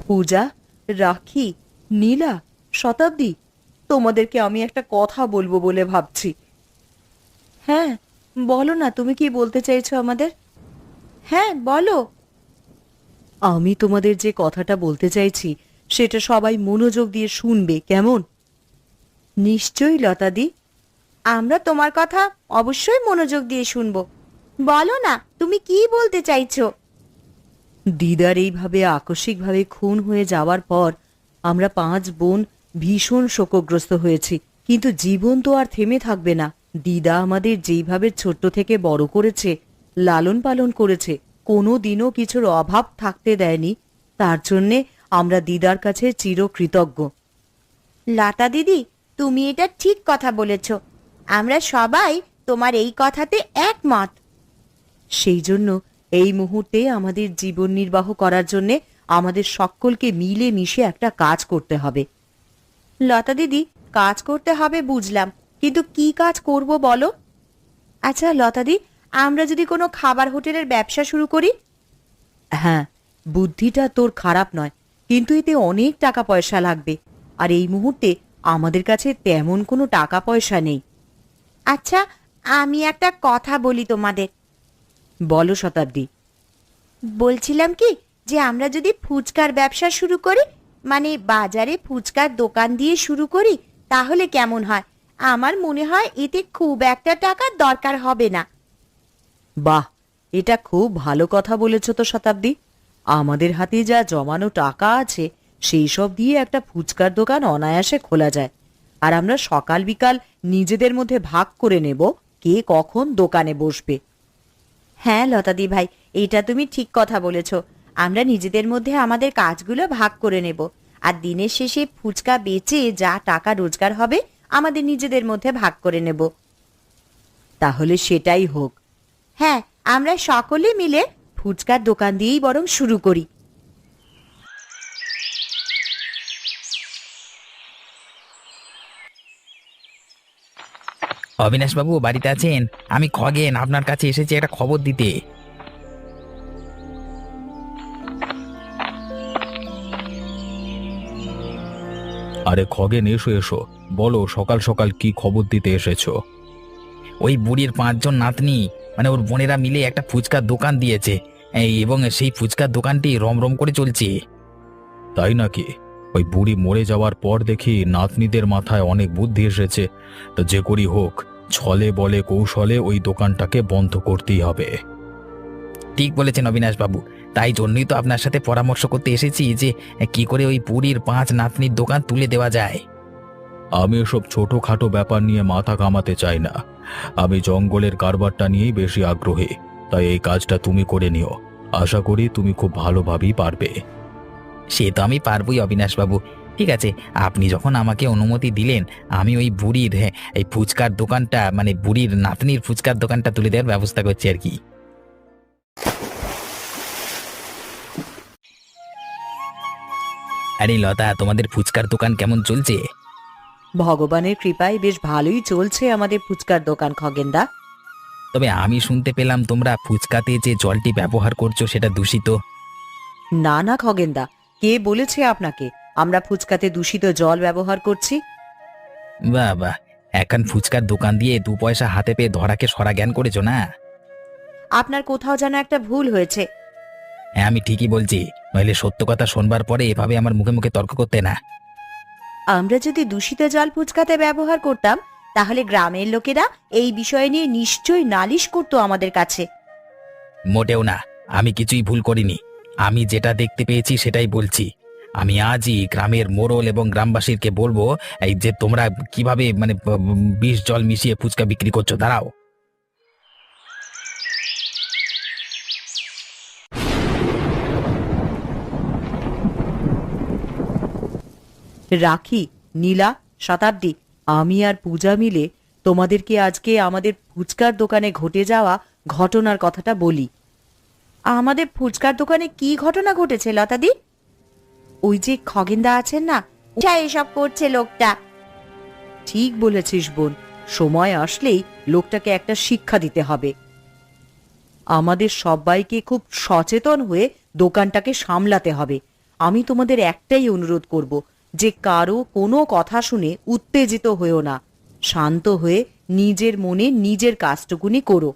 পূজা, রাখি, নীলা, শতাব্দী, তোমাদেরকে আমি একটা কথা বলবো বলে ভাবছি। হ্যাঁ বলো না, তুমি কি বলতে চাইছো আমাদের? হ্যাঁ বলো। আমি তোমাদের যে কথাটা বলতে চাইছি সেটা সবাই মনোযোগ দিয়ে শুনবে, কেমন? নিশ্চয়ই লতাদি, আমরা তোমার কথা অবশ্যই মনোযোগ দিয়ে শুনবো। বলো না, তুমি কি বলতে চাইছো? দিদার এইভাবে আকস্মিকভাবে খুন হয়ে যাওয়ার পর আমরা 5 বোন ভীষণ শোকগ্রস্ত হয়েছি। কিন্তু জীবন তো আর থেমে থাকবে না। দিদা আমাদের যেইভাবে ছোট্ট থেকে বড় করেছে, লালন পালন করেছে, কোনো দিনও কিছুর অভাব থাকতে দেয়নি, তার জন্যে আমরা দিদার কাছে চিরকৃতজ্ঞ। লতা দিদি, তুমি এটা ঠিক কথা বলেছ। আমরা সবাই তোমার এই কথাতে একমত। সেই জন্য এই মুহূর্তে আমাদের জীবন নির্বাহ করার জন্যে আমাদের সকলকে মিলে মিশে একটা কাজ করতে হবে। লতা দিদি, কাজ করতে হবে বুঝলাম, কিন্তু কি কাজ করব বলো? আচ্ছা লতাদি, আমরা যদি কোনো খাবার হোটেলের ব্যবসা শুরু করি? হ্যাঁ, বুদ্ধিটা তোর খারাপ নয়, কিন্তু এতে অনেক টাকা পয়সা লাগবে, আর এই মুহূর্তে আমাদের কাছে তেমন কোনো টাকা পয়সা নেই। আচ্ছা, আমি একটা কথা বলি তোমাদের। বলো শতাব্দী। বলছিলাম কি, যে আমরা যদি ফুচকার ব্যবসা শুরু করি, মানে বাজারে ফুচকার দোকান দিয়ে শুরু করি, তাহলে কেমন হয়? আমার মনে হয় এতে খুব একটা টাকার দরকার হবে না। বাহ, এটা খুব ভালো কথা বলেছ তো শতাব্দী। আমাদের হাতে যা জমানো টাকা আছে সেই সব দিয়ে একটা ফুচকার দোকান অনায়াসে খোলা যায়, আর আমরা সকাল বিকাল নিজেদের মধ্যে ভাগ করে নেব কে কখন দোকানে বসবে। হ্যাঁ লতাদি ভাই, এটা তুমি ঠিক কথা বলেছ। আমরা নিজেদের মধ্যে আমাদের কাজগুলো ভাগ করে নেব, আর দিনের শেষে ফুচকা বেচে যা টাকা রোজগার হবে আমাদের নিজেদের মধ্যে ভাগ করে নেব। তাহলে সেটাই হোক। হ্যাঁ, আমরা সকলে মিলে ফুচকার দোকান দিয়েই বরং শুরু করি। অবিনাশ বাবু বাড়িতে আছেন? আমি খগেন, আপনার কাছে এসেছি একটা খবর দিতে। আরে খগেন, এসো এসো, বলো সকাল সকাল কি খবর দিতে এসেছো? ওই বুড়ির 5 জন নাতনি, মানে ওর বোনেরা মিলে একটা ফুচকার দোকান দিয়েছে, এবং সেই ফুচকার দোকানটি রমরম করে চলছে। তাই নাকি? ওই বুড়ি মরে যাওয়ার পর দেখি নাতনিদের মাথায় অনেক বুদ্ধি এসেছে। তো যে করি হোক, ছলে বলে কৌশলে ওই দোকানটাকে বন্ধ করতেই হবে। ঠিক বলেছেন অবিনাশ বাবু, তাই জন্যই তো আপনার সাথে পরামর্শ করতে এসেছি যে কি করে ওই বুড়ির 5 নাতনির দোকান তুলে দেওয়া যায়। আমি এসব ছোটখাটো ব্যাপার নিয়ে মাথা ঘামাতে চাই না। আমি জঙ্গলের কারবারটা নিয়েই বেশি আগ্রহী, তাই এই কাজটা তুমি করে নিও। আশা করি তুমি খুব ভালোভাবেই পারবে। সে তো আমি পারবই অবিনাশ বাবু। ঠিক আছে, আপনি যখন আমাকে অনুমতি দিলেন, আমি ওই বুড়ির এই ফুচকার দোকানটা, মানে বুড়ির নাতনির ফুচকার দোকানটা তুলে দেওয়ার ব্যবস্থা করছি আর কি। আরে লতা, তোমাদের ফুচকার দোকান কেমন চলছে? ভগবানের কৃপায় বেশ ভালোই চলছে আমাদের ফুচকার দোকান খগেনদা। তবে আমি শুনতে পেলাম তোমরা ফুচকাতে যে জলটি ব্যবহার করছো সেটা দূষিত। না না খগেনদা, কে বলেছে আপনাকে আমরা ফুচকাতে দূষিত জল ব্যবহার করছি? বাহ বাহ, এখন ফুচকার দোকান দিয়ে 2 পয়সা হাতে পেয়ে ধরাকে সরা জ্ঞান করেছো না? আপনার কোথাও যেন একটা ভুল হয়েছে। হ্যাঁ, আমি ঠিকই বলছি, নইলে সত্য কথা শোনবার পরে এভাবে আমার মুখে মুখে তর্ক করতে না। আমরা যদি দূষিত জল ফুচকাতে ব্যবহার করতাম, তাহলে গ্রামের লোকেরা এই বিষয় নিয়ে নিশ্চয়ই নালিশ করতো আমাদের কাছে। মোটেও না, আমি কিছুই ভুল করিনি। আমি যেটা দেখতে পেয়েছি সেটাই বলছি। আমি আজই গ্রামের মোড়ল এবং গ্রামবাসীকে বলবো এই যে তোমরা কিভাবে মানে বিষ জল মিশিয়ে ফুচকা বিক্রি করছো। দাঁড়াও। রাখি, নীলা, শতাব্দী, আমি আর পূজা মিলে তোমাদেরকে আজকে আমাদের ফুচকার দোকানে ঘটে যাওয়া ঘটনার কথাটা বলি। আমাদের ফুচকার দোকানে কি ঘটনা ঘটেছে লতাদি? ওই যে খগেনদা আছেন না, এসব করছে লোকটা। ঠিক বলেছিস বোন, সময় আসলেই লোকটাকে একটা শিক্ষা দিতে হবে। আমাদের সবাইকে খুব সচেতন হয়ে দোকানটাকে সামলাতে হবে। আমি তোমাদের একটাই অনুরোধ করব যে কারো কোনো কথা শুনে উত্তেজিত হয়েও না, শান্ত হয়ে নিজের মনে নিজের কাজটুকুনি করো।